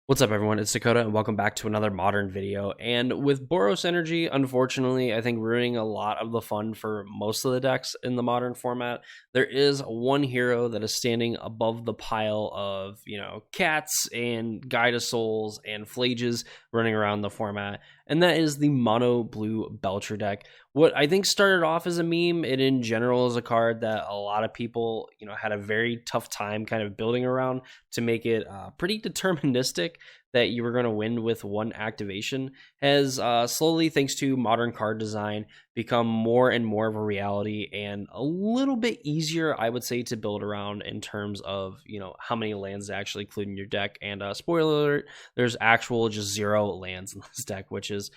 What's up, everyone? It's Dakota, and welcome back to another modern video. And with Boros Energy, unfortunately, I think ruining a lot of the fun for most of the decks in the modern format, there is one hero that is standing above the pile of, cats and Guide of Souls and Flages running around the format, and that is the mono blue Belcher deck. What I think started off as a meme, and in general is a card that a lot of people, had a very tough time kind of building around to make it pretty deterministic that you were going to win with one activation, has slowly, thanks to modern card design, become more and more of a reality and a little bit easier, I would say, to build around in terms of, how many lands to actually include in your deck. And spoiler alert, there's actual just 0 lands in this deck, which is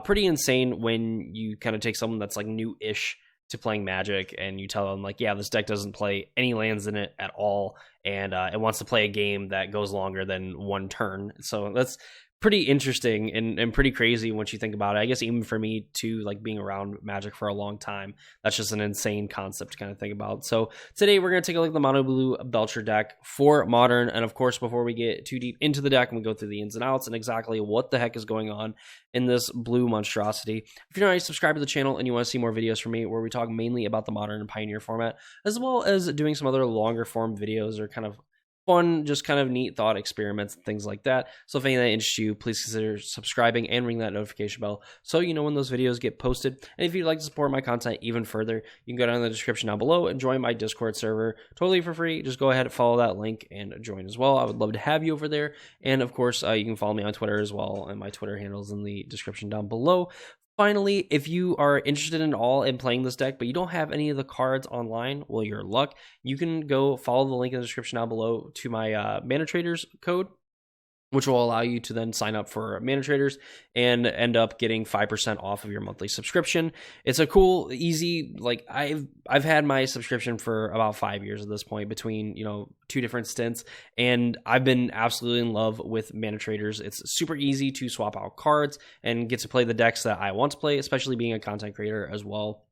pretty insane when you kind of take someone that's like new-ish to playing Magic and you tell them, like, yeah, this deck doesn't play any lands in it at all, and it wants to play a game that goes longer than one turn. So that's pretty interesting and pretty crazy once you think about it. I guess even for me too, like being around Magic for a long time, that's just an insane concept to kind of think about. So today we're going to take a look at the mono blue Belcher deck for modern. And of course, before we get too deep into the deck and we go through the ins and outs and exactly what the heck is going on in this blue monstrosity, if you're not already subscribed to the channel and you want to see more videos from me where we talk mainly about the modern and pioneer format, as well as doing some other longer form videos or kind of fun, just kind of neat thought experiments and things like that. So if any of that interests you, please consider subscribing and ring that notification bell so you know when those videos get posted. And if you'd like to support my content even further, you can go down in the description down below and join my Discord server totally for free. Just go ahead and follow that link and join as well. I would love to have you over there. And of course, you can follow me on Twitter as well, and my Twitter handle is in the description down below. Finally, if you are interested in playing this deck, but you don't have any of the cards online, well, you're in luck. You can go follow the link in the description down below to my Mana Traders code, which will allow you to then sign up for Mana Traders and end up getting 5% off of your monthly subscription. It's a cool, easy, like I've had my subscription for about 5 years at this point between, 2 different stints, and I've been absolutely in love with Mana Traders. It's super easy to swap out cards and get to play the decks that I want to play, especially being a content creator as well.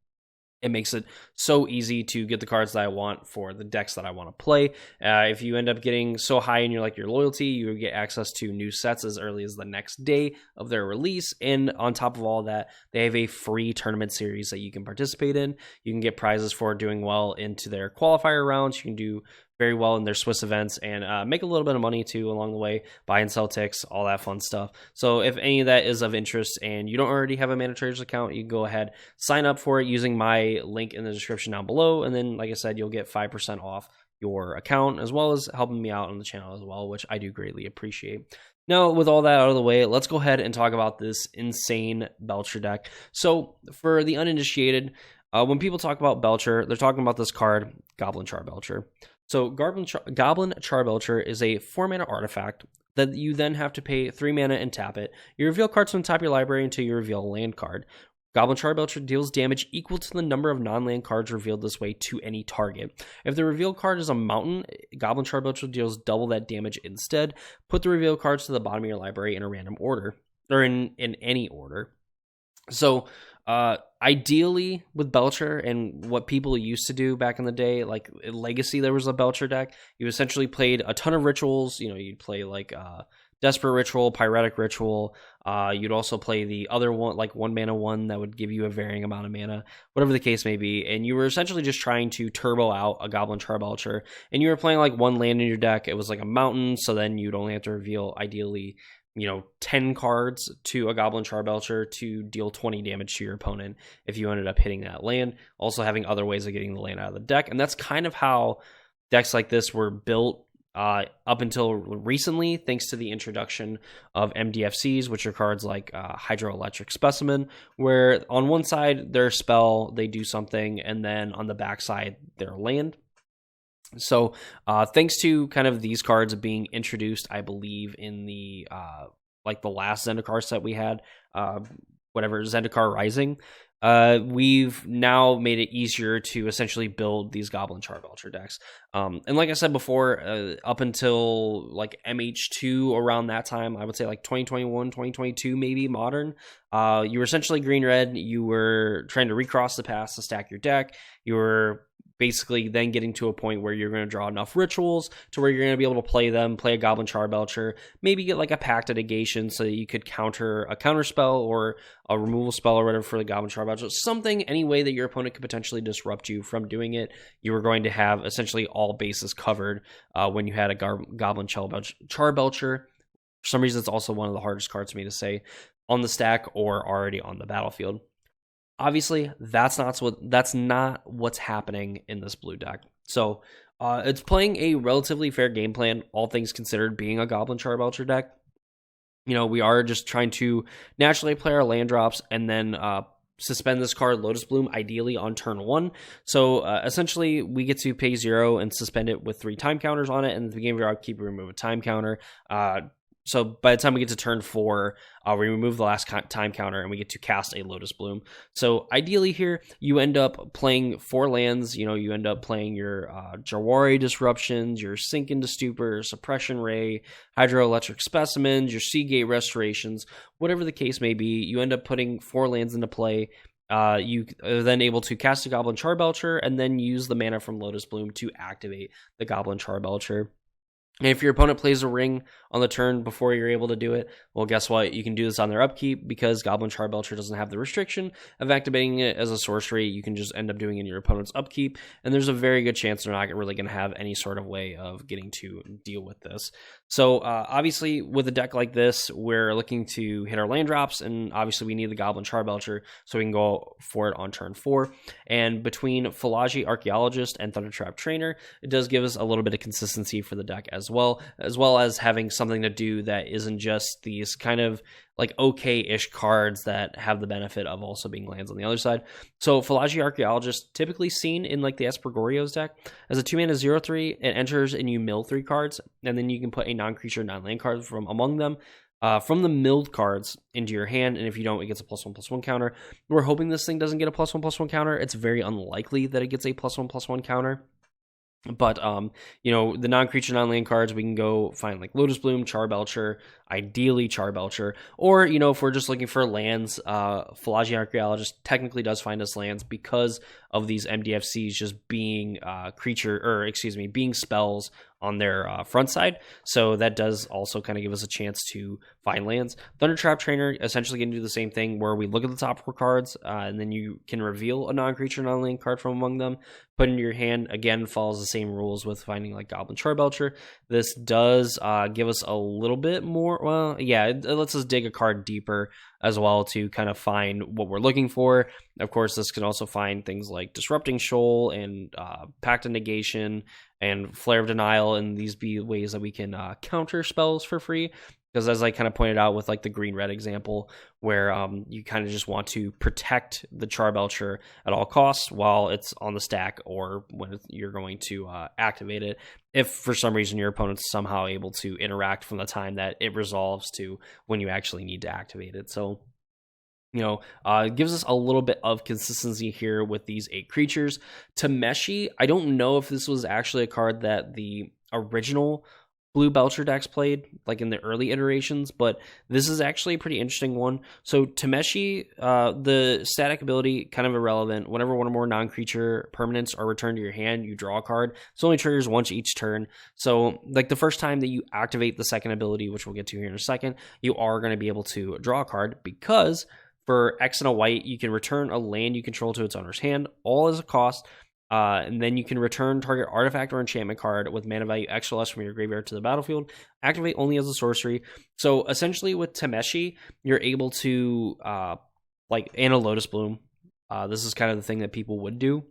It makes it so easy to get the cards that I want for the decks that I want to play. If you end up getting so high in your loyalty, you get access to new sets as early as the next day of their release. And on top of all that, they have a free tournament series that you can participate in. You can get prizes for doing well into their qualifier rounds. You can do very well in their Swiss events and make a little bit of money too along the way, buy and sell ticks, all that fun stuff. So if any of that is of interest and you don't already have a Mana Traders account, you can go ahead, sign up for it using my link in the description down below. And then, like I said, you'll get 5% off your account, as well as helping me out on the channel as well, which I do greatly appreciate. Now, with all that out of the way, let's go ahead and talk about this insane Belcher deck. So for the uninitiated, when people talk about Belcher, they're talking about this card, Goblin Charbelcher. So Goblin Charbelcher is a 4-mana artifact that you then have to pay 3 mana and tap it. You reveal cards from the top of your library until you reveal a land card. Goblin Charbelcher deals damage equal to the number of non-land cards revealed this way to any target. If the revealed card is a mountain, Goblin Charbelcher deals double that damage instead. Put the revealed cards to the bottom of your library in a random order, or in any order. So ideally with Belcher and what people used to do back in the day, like in Legacy, there was a Belcher deck. You essentially played a ton of rituals. You'd play like Desperate Ritual, Pyretic Ritual. You'd also play the other one, like 1 mana one that would give you a varying amount of mana, whatever the case may be. And you were essentially just trying to turbo out a Goblin Charbelcher. And you were playing like 1 land in your deck. It was like a mountain, so then you'd only have to reveal ideally 10 cards to a Goblin Charbelcher to deal 20 damage to your opponent if you ended up hitting that land. Also having other ways of getting the land out of the deck. And that's kind of how decks like this were built up until recently, thanks to the introduction of MDFCs, which are cards like Hydroelectric Specimen, where on one side, their spell, they do something, and then on the back side, their land. So thanks to kind of these cards being introduced, I believe, in the the last Zendikar set we had, Zendikar Rising, we've now made it easier to essentially build these Goblin Charbelcher decks. And like I said before, up until like MH2 around that time, I would say like 2021, 2022, maybe modern, you were essentially green-red. You were trying to recross the paths to stack your deck. You were basically then getting to a point where you're going to draw enough rituals to where you're going to be able to play them, play a Goblin Charbelcher, maybe get like a Pact of Negation so that you could counter a counter spell or a removal spell or whatever for the Goblin Charbelcher. Something, any way that your opponent could potentially disrupt you from doing it, you were going to have essentially all bases covered when you had a Goblin Charbelcher. For some reason, it's also one of the hardest cards for me to say on the stack or already on the battlefield. Obviously, that's not what's happening in this blue deck. So it's playing a relatively fair game plan, all things considered, being a Goblin Charbelcher deck. We are just trying to naturally play our land drops and then suspend this card, Lotus Bloom, ideally on turn 1. So essentially, we get to pay 0 and suspend it with 3 time counters on it, and at the beginning of your upkeep, we remove a time counter. So by the time we get to turn 4, we remove the last time counter and we get to cast a Lotus Bloom. So ideally here, you end up playing 4 lands. You end up playing your Jawari Disruptions, your Sink into Stupor, Suppression Ray, Hydroelectric Specimens, your Seagate Restorations, whatever the case may be. You end up putting 4 lands into play. You are then able to cast a Goblin Charbelcher and then use the mana from Lotus Bloom to activate the Goblin Charbelcher. And if your opponent plays a ring on the turn before you're able to do it, well, guess what? You can do this on their upkeep because Goblin Charbelcher doesn't have the restriction of activating it as a sorcery. You can just end up doing it in your opponent's upkeep, and there's a very good chance they're not really going to have any sort of way of getting to deal with this. So obviously, with a deck like this, we're looking to hit our land drops, and obviously we need the Goblin Charbelcher so we can go for it on turn 4. And between Philagi Archaeologist and Thundertrap Trainer, it does give us a little bit of consistency for the deck as well as having something to do that isn't just these kind of like okay-ish cards that have the benefit of also being lands on the other side. So Philagi Archaeologist, typically seen in like the Espergorios deck, as a 2-mana 0/3, it enters and you mill 3 cards, and then you can put a non-creature, non-land card from among them, from the milled cards into your hand, and if you don't, it gets a +1/+1 counter. We're hoping this thing doesn't get a +1/+1 counter. It's very unlikely that it gets a +1/+1 counter. But, the non-creature, non-land cards, we can go find like Lotus Bloom, Charbelcher, ideally Charbelcher. Or, if we're just looking for lands, Philagi Archaeologist technically does find us lands because of these MDFCs just being being spells on their front side. So that does also kind of give us a chance to find lands. Thundertrap Trainer essentially can do the same thing where we look at the top 4 cards and then you can reveal a non-creature, non-land card from among them, put into your hand. Again, follows the same rules with finding like Goblin Charbelcher. This does give us a little bit more, it lets us dig a card deeper as well to kind of find what we're looking for. Of course, this can also find things like Disrupting Shoal and Pact of Negation and Flare of Denial, and these be ways that we can counter spells for free. Because as I kind of pointed out with like the green-red example, where you kind of just want to protect the Charbelcher at all costs while it's on the stack or when you're going to activate it, if for some reason your opponent's somehow able to interact from the time that it resolves to when you actually need to activate it. So, it gives us a little bit of consistency here with these 8 creatures. Tameshi, I don't know if this was actually a card that the original Blue Belcher decks played, like in the early iterations, but this is actually a pretty interesting one. So Tameshi, the static ability, kind of irrelevant. Whenever one or more non-creature permanents are returned to your hand, you draw a card. It only triggers once each turn. So like the first time that you activate the second ability, which we'll get to here in a second, you are going to be able to draw a card because for X and a white, you can return a land you control to its owner's hand, all as a cost. And then you can return target artifact or enchantment card with mana value X or less from your graveyard to the battlefield. Activate only as a sorcery. So essentially with Tameshi, you're able to, and a Lotus Bloom. This is kind of the thing that people would do.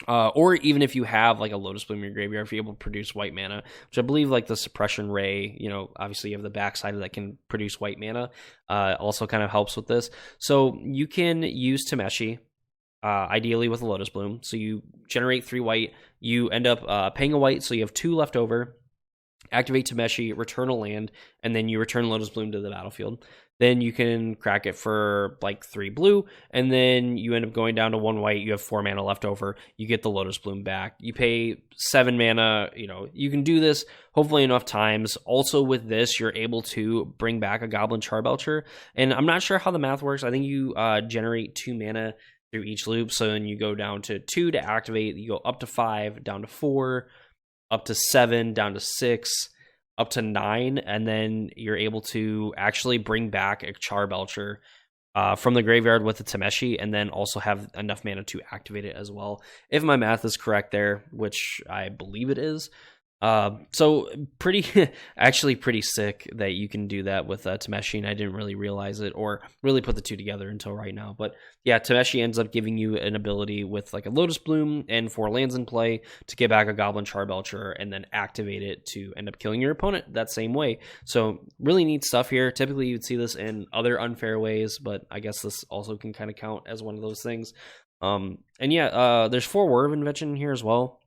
Or even if you have like a Lotus Bloom in your graveyard, if you're able to produce white mana, which I believe like the Suppression Ray, obviously you have the backside that can produce white mana, also kind of helps with this. So you can use Tameshi, ideally with a Lotus Bloom. So you generate 3 white, you end up paying a white, so you have 2 left over. Activate Tameshi, return a land, and then you return Lotus Bloom to the battlefield. Then you can crack it for like 3 blue, and then you end up going down to 1 white. You have 4 mana left over. You get the Lotus Bloom back. You pay 7 mana. You can do this hopefully enough times. Also with this, you're able to bring back a Goblin Charbelcher. And I'm not sure how the math works. I think you generate 2 mana through each loop. So then you go down to 2 to activate, you go up to 5, down to 4, up to 7, down to 6, up to 9, and then you're able to actually bring back a Belcher from the graveyard with the Tameshi, and then also have enough mana to activate it as well, if my math is correct there, which I believe it is. So actually pretty sick that you can do that with Tameshi, and I didn't really realize it or really put the two together until right now. But yeah, Tameshi ends up giving you an ability with like a Lotus Bloom and 4 lands in play to get back a Goblin Charbelcher and then activate it to end up killing your opponent that same way. So really neat stuff here. Typically you'd see this in other unfair ways, but I guess this also can kind of count as one of those things. And yeah, there's 4 Word of Invention here as well.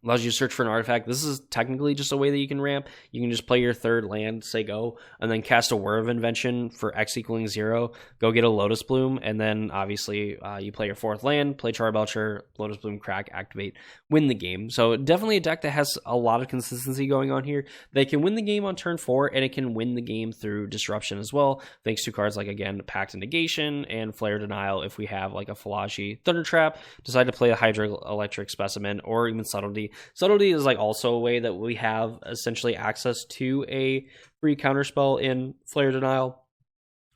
Allows you to search for an artifact. This is technically just a way that you can ramp. You can just play your 3rd land, say go, and then cast a Word of Invention for X equaling 0. Go get a Lotus Bloom, and then obviously you play your 4th land, play Charbelcher, Lotus Bloom, crack, activate, win the game. So definitely a deck that has a lot of consistency going on here. They can win the game on turn 4, and it can win the game through disruption as well, thanks to cards like, again, Pact and Negation and Flare Denial if we have like a Falaji Thunder Trap, decide to play a Hydroelectric Specimen, or even Subtlety. Subtlety is like also a way that we have essentially access to a free counterspell in Flare Denial.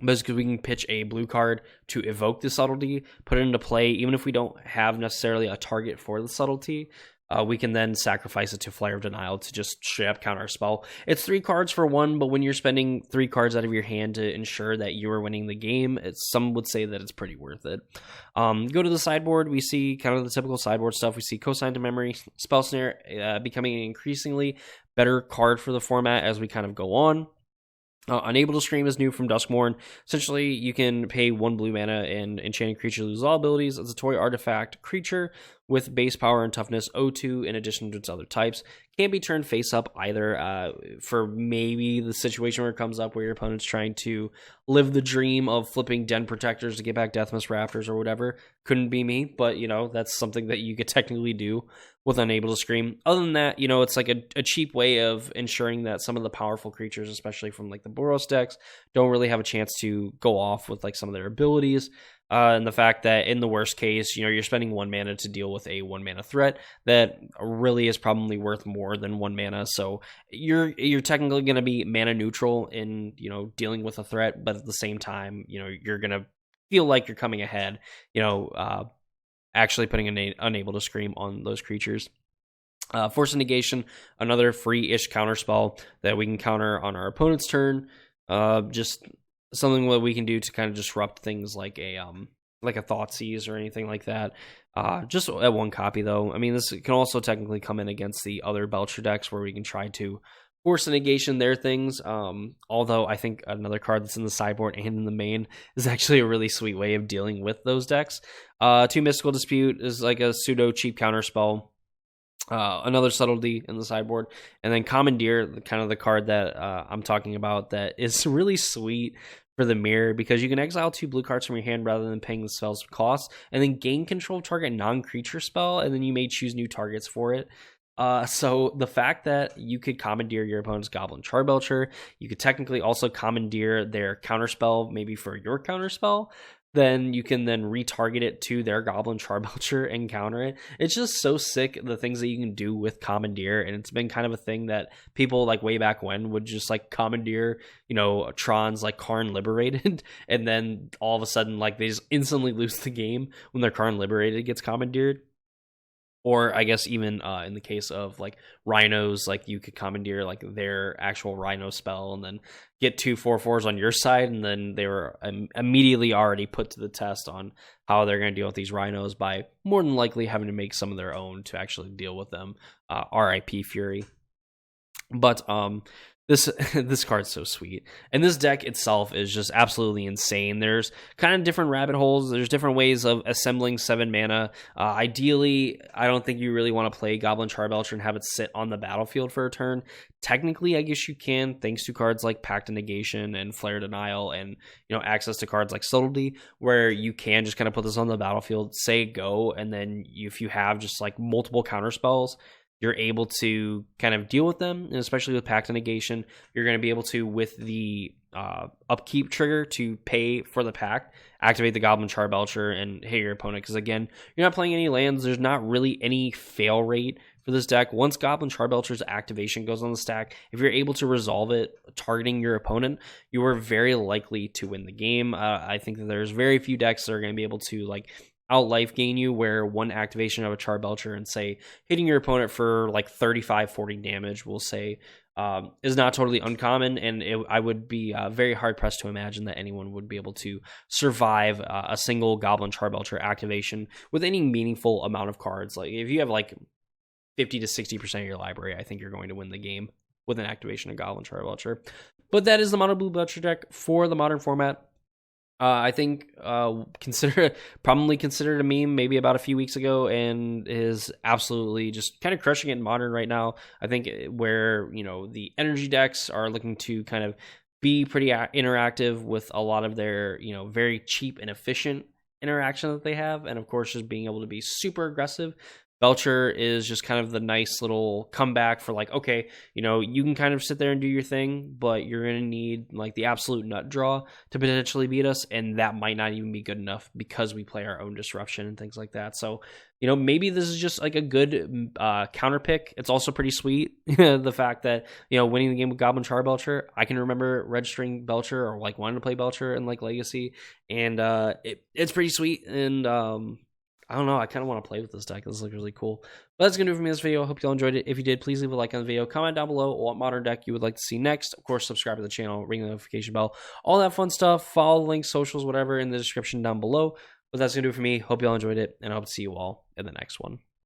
Basically, we can pitch a blue card to evoke the Subtlety, put it into play, even if we don't have necessarily a target for the Subtlety. We can then sacrifice it to Flare of Denial to just straight up counter a spell. It's 3 cards for 1, but when you're spending 3 cards out of your hand to ensure that you are winning the game, some would say that it's pretty worth it. Go to the sideboard, we see kind of the typical sideboard stuff. We see Consign to Memory, Spell Snare becoming an increasingly better card for the format as we kind of go on. Unable to Scream is new from Duskmourn. Essentially, you can pay 1 blue mana and Enchanted Creature lose all abilities. It's a toy artifact creature with base power and toughness 0-2 in addition to its other types. Can't be turned face up either for maybe the situation where it comes up where your opponent's trying to live the dream of flipping Den Protectors to get back Deathmist Rafters or whatever. Couldn't be me, but, that's something that you could technically do with Unable to Scream. Other than that, it's like a cheap way of ensuring that some of the powerful creatures, especially from like the Boros decks, don't really have a chance to go off with like some of their abilities. And the fact that in the worst case, you're spending 1 mana to deal with a 1 mana threat that really is probably worth more than 1 mana. So you're technically going to be mana neutral in, dealing with a threat, but at the same time, you're going to feel like you're coming ahead, actually putting an Unable to Scream on those creatures. Force of Negation, another free-ish counterspell that we can counter on our opponent's turn. Just something that we can do to kind of disrupt things like a Thoughtseize or anything like that. Just at 1 copy though. I mean, this can also technically come in against the other Belcher decks where we can try to force a negation their things. Although I think another card that's in the sideboard and in the main is actually a really sweet way of dealing with those decks. 2 Mystical Dispute is like a pseudo cheap counterspell. Another Subtlety in the sideboard, and then Commandeer, kind of the card that I'm talking about that is really sweet for the mirror, because you can exile 2 blue cards from your hand rather than paying the spell's cost, and then gain control of target non-creature spell, and then you may choose new targets for it. So the fact that you could commandeer your opponent's Goblin Charbelcher, you could technically also commandeer their counterspell, maybe for your counterspell, then you can then retarget it to their Goblin Charbelcher and counter it. It's just so sick, the things that you can do with Commandeer, and it's been kind of a thing that people like way back when would just like commandeer, Tron's like Karn Liberated, and then all of a sudden like they just instantly lose the game when their Karn Liberated gets commandeered. Or I guess even in the case of like Rhinos, like you could commandeer like their actual Rhino spell and then get 2 4/4s on your side, and then they were immediately already put to the test on how they're going to deal with these Rhinos by more than likely having to make some of their own to actually deal with them. RIP Fury. But this card's so sweet, and this deck itself is just absolutely insane. There's kind of different rabbit holes. There's different ways of assembling 7 mana. Ideally, I don't think you really want to play Goblin Charbelcher and have it sit on the battlefield for a turn. Technically, I guess you can, thanks to cards like Pact of Negation and Flare Denial, and access to cards like Subtlety, where you can just kind of put this on the battlefield, say go, and then if you have just like multiple counter spells, you're able to kind of deal with them, and especially with Pact of Negation, you're going to be able to, with the upkeep trigger to pay for the pack, activate the Goblin Charbelcher, and hit your opponent. Because again, you're not playing any lands. There's not really any fail rate for this deck. Once Goblin Charbelcher's activation goes on the stack, if you're able to resolve it targeting your opponent, you are very likely to win the game. I think that there's very few decks that are going to be able to like out life gain you, where one activation of a Charbelcher and say hitting your opponent for like 35-40 damage, we'll say, is not totally uncommon, and I would be very hard pressed to imagine that anyone would be able to survive a single Goblin Charbelcher activation with any meaningful amount of cards. Like if you have like 50 to 60% of your library, I think you're going to win the game with an activation of Goblin Charbelcher. But that is the mono blue Belcher deck for the modern format. I think probably considered a meme maybe about a few weeks ago, and is absolutely just kind of crushing it in modern right now. I think where, you know, the energy decks are looking to kind of be pretty interactive with a lot of their, you know, very cheap and efficient interaction that they have, and of course just being able to be super aggressive. Belcher is just kind of the nice little comeback for like, okay, you know, you can kind of sit there and do your thing, but you're going to need like the absolute nut draw to potentially beat us, and that might not even be good enough because we play our own disruption and things like that. So, you know, maybe this is just like a good counter pick. It's also pretty sweet, the fact that, you know, winning the game with Goblin Charbelcher, I can remember registering Belcher or like wanting to play Belcher in like Legacy, and it's pretty sweet, and I don't know, I kind of want to play with this deck. This looks really cool. But that's going to do it for me in this video. I hope you all enjoyed it. If you did, please leave a like on the video. Comment down below what modern deck you would like to see next. Of course, subscribe to the channel, ring the notification bell, all that fun stuff. Follow the links, socials, whatever in the description down below. But that's going to do it for me. Hope you all enjoyed it, and I hope to see you all in the next one.